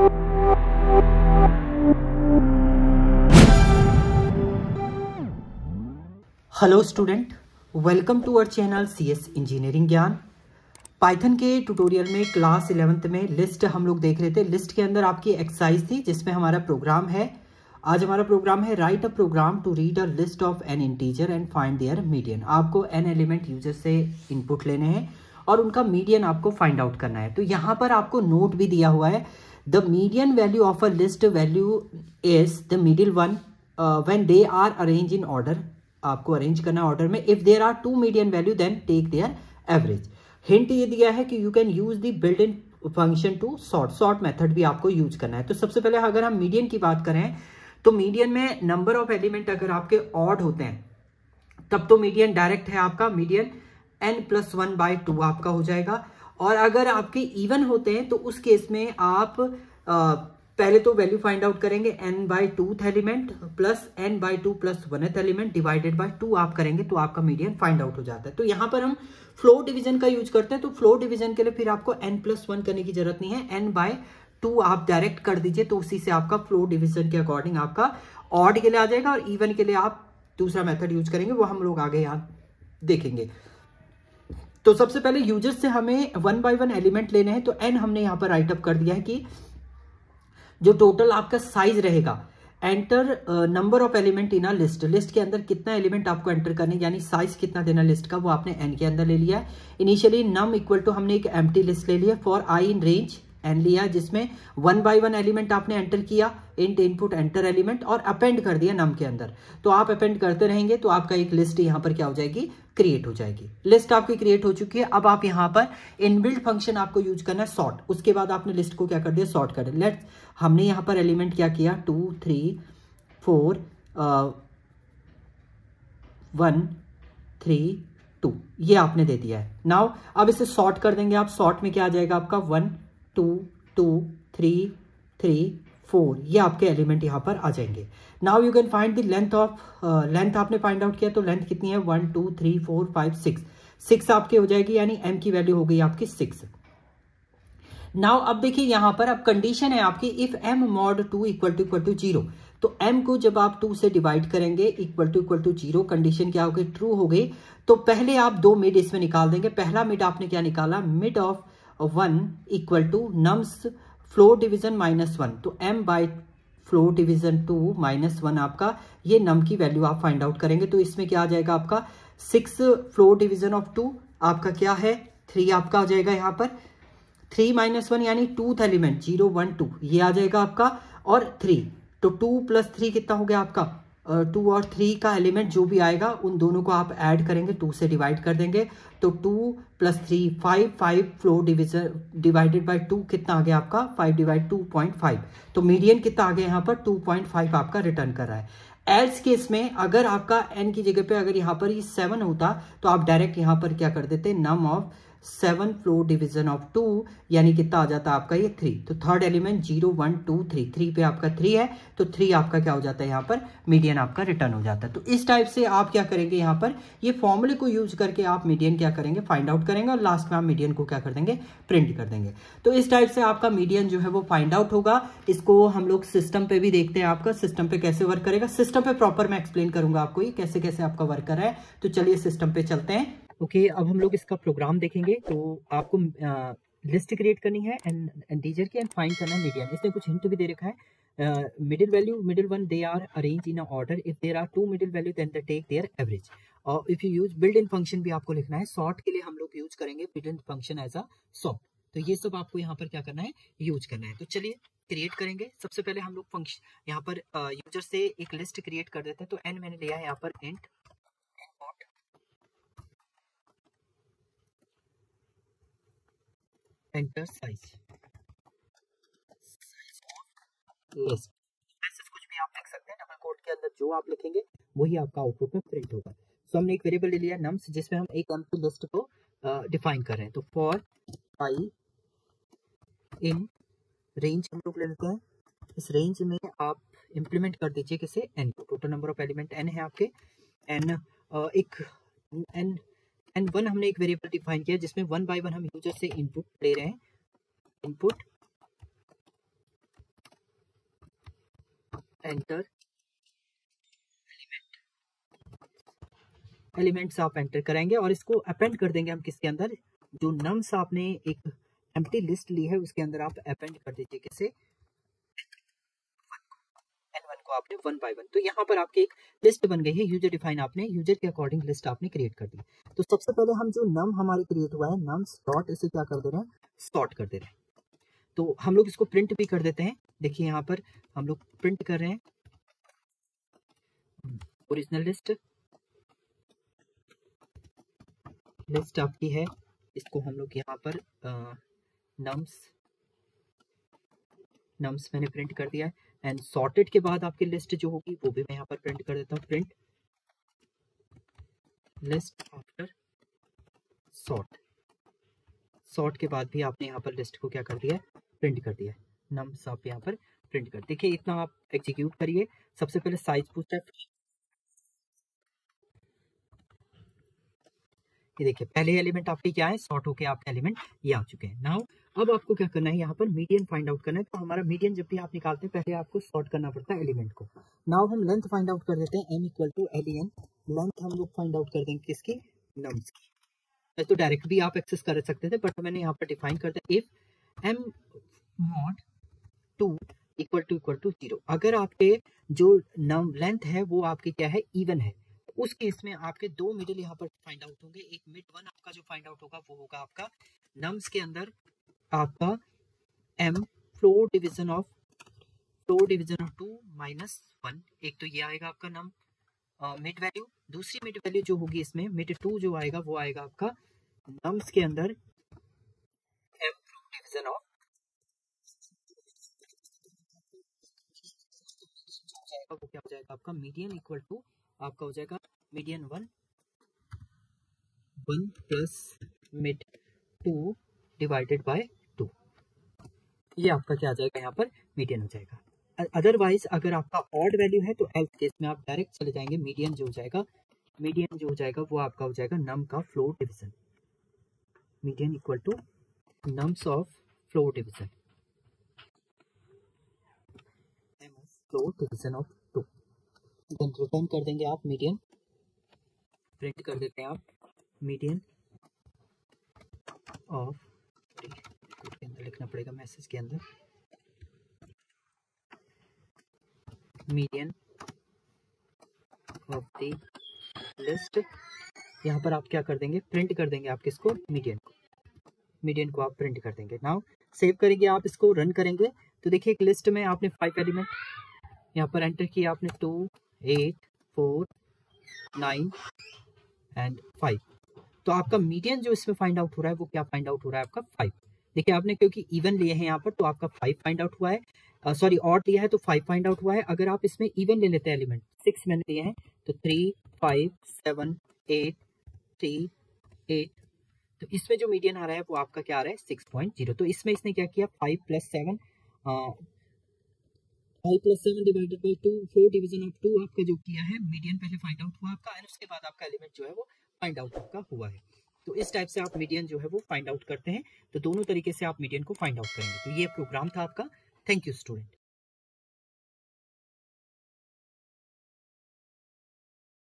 Hello student, welcome to our channel CS engineering ज्ञान। Python के tutorial में class 11th में लिस्ट हम लोग देख रहे थे। लिस्ट के अंदर आपकी एक्सरसाइज थी जिसमें हमारा प्रोग्राम है। आज हमारा प्रोग्राम है write a program to read a list of n integer and find their median. आपको एन एलिमेंट यूजर से इनपुट लेने हैं और उनका मीडियन आपको फाइंड आउट करना है। तो यहाँ पर आपको नोट भी दिया हुआ है, the median value of a list value is the middle one when they are arrange in order. आपको अरेंज करना ऑर्डर में। If there are two median value then take their average. Hint ये दिया है कि you can use the built in function to sort method भी आपको use करना है। तो सबसे पहले अगर हम मीडियन की बात करें तो मीडियन में नंबर ऑफ एलिमेंट अगर आपके ऑड होते हैं तब तो मीडियन डायरेक्ट है आपका मीडियन n+1/2 आपका हो जाएगा। और अगर आपके इवन होते हैं तो उस केस में आप पहले तो वैल्यू फाइंड आउट करेंगे n/2th element plus n/2 + 1th element divided by 2 आप करेंगे तो आपका मीडियन फाइंड आउट हो जाता है। तो यहां पर हम फ्लोर डिवीजन का यूज करते हैं। तो फ्लोर डिवीजन के लिए फिर आपको n+1 करने की जरूरत नहीं है, n/2 आप डायरेक्ट कर दीजिए तो उसी से आपका फ्लोर डिवीजन के अकॉर्डिंग आपका ऑड के लिए आ जाएगा और इवन के लिए आप दूसरा मेथड यूज करेंगे, वो हम लोग आगे यहाँ देखेंगे। तो सबसे पहले यूजर से हमें 1 by 1 एलिमेंट लेने हैं। तो n हमने यहाँ पर राइट अप कर दिया है कि जो टोटल आपका साइज रहेगा, enter number of element in a list. List के अंदर कितना एलिमेंट आपको एंटर करने, यानी साइज कितना देना लिस्ट का, वो आपने n के अंदर ले लिया है। इनिशियली नम इक्वल टू हमने एक एम्प्टी लिस्ट ले लिया for i in range n लिया, जिसमें 1 by 1 एलिमेंट आपने एंटर किया, इंट इनपुट एंटर एलिमेंट और अपेंड कर दिया नम के अंदर। तो आप अपेंड करते रहेंगे तो आपका एक लिस्ट यहाँ पर क्या हो जाएगी, क्रिएट हो जाएगी। लिस्ट आपकी क्रिएट हो चुकी है। अब आप यहाँ पर इनबिल्ट फंक्शन आपको यूज करना है सॉर्ट। उसके बाद आपने लिस्ट को क्या कर दिया, सॉर्ट कर दिया। लेट्स हमने यहाँ पर एलिमेंट क्या किया, 2 3 4 1 3 2 ये आपने दे दिया है। नाउ अब इसे सॉर्ट कर देंगे आप। सॉर्ट में क्या आ जाएगा आपका 1 2 2 3 3 4 ये आपके एलिमेंट यहाँ पर आ जाएंगे। Now you can find the length of, length आपने फाइंड आउट किया तो लेंथ कितनी है, 1 2 3 4 5 6 आपके हो जाएगी, यानी m की वैल्यू हो गई आपकी 6। नाउ अब देखिए यहाँ पर अब कंडीशन है आपकी, इफ m mod 2 = 0। तो m को जब आप 2 से डिवाइड करेंगे इक्वल टू 0, कंडीशन क्या हो गई, ट्रू हो गई। तो पहले आप दो मिड इसमें निकाल देंगे। पहला मिड आपने क्या निकाला, mid of 1 = nums floor division -1। तो m बाई फ्लोर डिवीजन 2 -1 आपका ये नम की वैल्यू आप फाइंड आउट करेंगे। तो इसमें क्या आ जाएगा आपका 6 फ्लोर डिवीजन ऑफ 2 आपका क्या है 3 आपका आ जाएगा। यहाँ पर 3 - 1 यानी 2th एलिमेंट 0 1 2 ये आ जाएगा आपका, और 3 तो 2 + 3 कितना हो गया आपका 2 और 3 का एलिमेंट जो भी आएगा उन दोनों को आप ऐड करेंगे, 2 से डिवाइड कर देंगे तो 2 + 3 5 फ्लोर डिवीजन डिवाइडेड बाय 2 कितना आ गया आपका 5 / 2.5। तो मीडियन कितना आ गया यहाँ पर 2.5 आपका रिटर्न कर रहा है। एल्स केस में अगर आपका n की जगह पे अगर यहाँ पर ये 7 होता तो आप डायरेक्ट यहाँ पर क्या कर देते, नम ऑफ 7 फ्लोर डिवीजन ऑफ 2 यानी कितना आ जाता है आपका ये 3। तो थर्ड एलिमेंट 0 1 2 3 3 पे आपका 3 है तो 3 आपका क्या हो जाता है यहाँ पर मीडियन आपका रिटर्न हो जाता है। तो इस टाइप से आप क्या करेंगे, यहाँ पर ये फॉर्मूले को यूज करके आप मीडियन क्या करेंगे, फाइंड आउट करेंगे और लास्ट में आप मीडियन को क्या कर देंगे, प्रिंट कर देंगे। तो इस टाइप से आपका मीडियन जो है वो फाइंड आउट होगा। इसको हम लोग सिस्टम पे भी देखते हैं, आपका सिस्टम पे कैसे वर्क करेगा। सिस्टम पे प्रॉपर मैं एक्सप्लेन करूंगा आपको ये कैसे कैसे आपका वर्क कर रहा है। तो चलिए सिस्टम पे चलते हैं। ओके, अब हम लोग इसका प्रोग्राम देखेंगे। तो आपको लिस्ट क्रिएट करनी है इंटीजर की एंड फाइंड करना है मीडियन। इसमें कुछ हिंट भी दे रखा है, middle value middle one they are arrange in order, if there are 2 middle value then they take their average. और if you use built in function भी आपको लिखना है। सॉर्ट के लिए हम लोग यूज करेंगे built in function as a sort. तो ये सब आपको यहाँ पर क्या करना है, यूज करना है। तो चलिए क्रिएट करेंगे। सबसे पहले हम लोग फंक्शन यहाँ पर यूजर से एक लिस्ट क्रिएट कर देते हैं। तो n मैंने लिया है यहाँ पर इंट एंटर साइज लिस्ट, ऐसे कुछ भी आप लिख सकते हैं। डबल कोट के अंदर जो आप लिखेंगे वही आपका आउटपुट में प्रिंट होगा। सो हमने एक वेरिएबल ले लिया नम्स, जिसमें हम एक एम्प्टी लिस्ट को डिफाइन कर रहे हैं। तो फॉर i इन रेंज हम लोग ले लेते हैं। इस रेंज में आप इंप्लीमेंट कर दीजिए किसे, n को। Total number of element n है आपके। n एक n1 हमने एक वेरिएबल डिफाइन किया जिसमें 1 by 1 हम यूजर से इनपुट ले रहे हैं। इनपुट एंटर एलिमेंट्स आप एंटर कराएंगे और इसको अपेंड कर देंगे हम किसके अंदर, जो नम्स आपने एक एम्प्टी लिस्ट ली है उसके अंदर आप अपेंड कर दीजिए किसे, n1 को आपने 1 बाय 1। तो यहाँ पर आपकी एक लिस्ट बन गई है, यूजर डिफाइन आपने यूजर के अकॉर्डिंग लिस्ट आपने क्रिएट कर दी। तो सबसे पहले हम जो नम हमारी क्रिएट हुआ है नम्स डॉट, इसे क्या कर दे रहे हैं, सॉर्ट कर दे रहे हैं। तो हम लोग इसको प्रिंट भी कर देते हैं, देखिए यहाँ पर हम लोग प्रिंट कर रहे हैं ओरिजिनल लिस्ट आपकी है, इसको हम लोग यहाँ पर नम्स मैंने प्रिंट कर दिया है। एंड सॉर्टेड के बाद आपकी लिस्ट जो होगी वो भी मैं यहाँ पर प्रिंट कर देता हूँ, प्रिंट लिस्ट आफ्टर सॉर्ट के बाद भी आपने यहाँ पर लिस्ट को क्या कर दिया है, प्रिंट कर दिया है। नम्स आप यहाँ पर प्रिंट कर, देखिए इतना आप एग्जीक्यूट करिए। सबसे पहले साइज पूछता है, ये देखिए पहले एलिमेंट आपके क्या है, सॉर्ट होके आपके एलिमेंट ये आ चुके हैं। नाउ अब आपको क्या करना है, यहाँ पर मीडियन फाइंड आउट करना है। तो हमारा मीडियन जब भी आप निकालते हैं पहले आपको सॉर्ट करना पड़ता है एलिमेंट को। नाउ हम लेंथ फाइंड आउट कर देते हैं, m equal to len, length हम लोग फाइंड आउट कर देंगे किसकी, नम्स की। तो डायरेक्ट भी आप एक्सेस कर सकते थे बट मैंने यहाँ पर डिफाइन कर दिया, if m mod 2 equal to 0, अगर आपके जो नम लेंथ है वो आपकी क्या है, इवन है, उस केस में आपके दो मिडिल यहाँ पर फाइंड आउट होंगे। एक मिड वन आपका जो फाइंड आउट होगा वो होगा आपका नम्स के अंदर आपका m floor division of 2 minus 1, एक तो ये आएगा आपका नम मिड वैल्यू। दूसरी मिड वैल्यू जो होगी इसमें मिड 2 जो आएगा वो आएगा आपका नम्स के अंदर m फ्लोर डिवीजन ऑफ वो क्या हो जाएगा आपका मीडियन इक्वल टू आपका हो जाएगा median 1 plus mid 2 divided by 2, ये आपका क्या आ जाएगा, यहाँ पर मीडियन हो जाएगा। अदरवाइज अगर आपका ऑड वैल्यू है तो एल्स केस में आप डायरेक्ट चले जाएंगे, मीडियन जो हो जाएगा वो आपका हो जाएगा नम का floor division, median equal to nums of floor division of 2। Then return कर देंगे आप मीडियन, प्रिंट कर देते हैं आप मीडियन ऑफ, कोड के अंदर लिखना पड़ेगा मैसेज के अंदर, मीडियन ऑफ द लिस्ट। यहाँ पर आप क्या कर देंगे, प्रिंट कर देंगे आप किसको, मीडियन को आप प्रिंट कर देंगे। नाउ सेव करेंगे आप, इसको रन करेंगे तो देखिए एक लिस्ट में आपने 5 एलिमेंट यहाँ पर एंटर किया आपने, 2 8 4 9 एंड 5। तो आपका मीडियन जो इसमें फाइंड आउट हो रहा है वो क्या फाइंड आउट हो रहा है आपका 5। देखिए आपने क्योंकि इवन लिए हैं यहाँ पर तो आपका 5 फाइंड आउट हुआ है, सॉरी ऑड लिया है तो 5 फाइंड आउट हुआ है। अगर आप इसमें इवन ले लेते हैं एलिमेंट, 6 मैंने लिए हैं तो 3 5 7 8 3 8, तो इसमें जो मीडियन आ रहा है वो आपका क्या आ रहा है 6.0। तो इसमें इसने क्या किया 5 + 7 डिवाइडेड बाई 2, 4 डिवीजन ऑफ 2 आपका जो किया है, मीडियन पहले फाइंड आउट हुआ आपका एंड उसके बाद आपका एलिमेंट जो है वो फाइंड आउट आपका हुआ है। तो इस टाइप से आप मीडियन जो है वो फाइंड आउट करते हैं। तो दोनों तरीके से आप मीडियन को फाइंड आउट करेंगे। तो ये प्रोग्राम था आपका। Thank you student.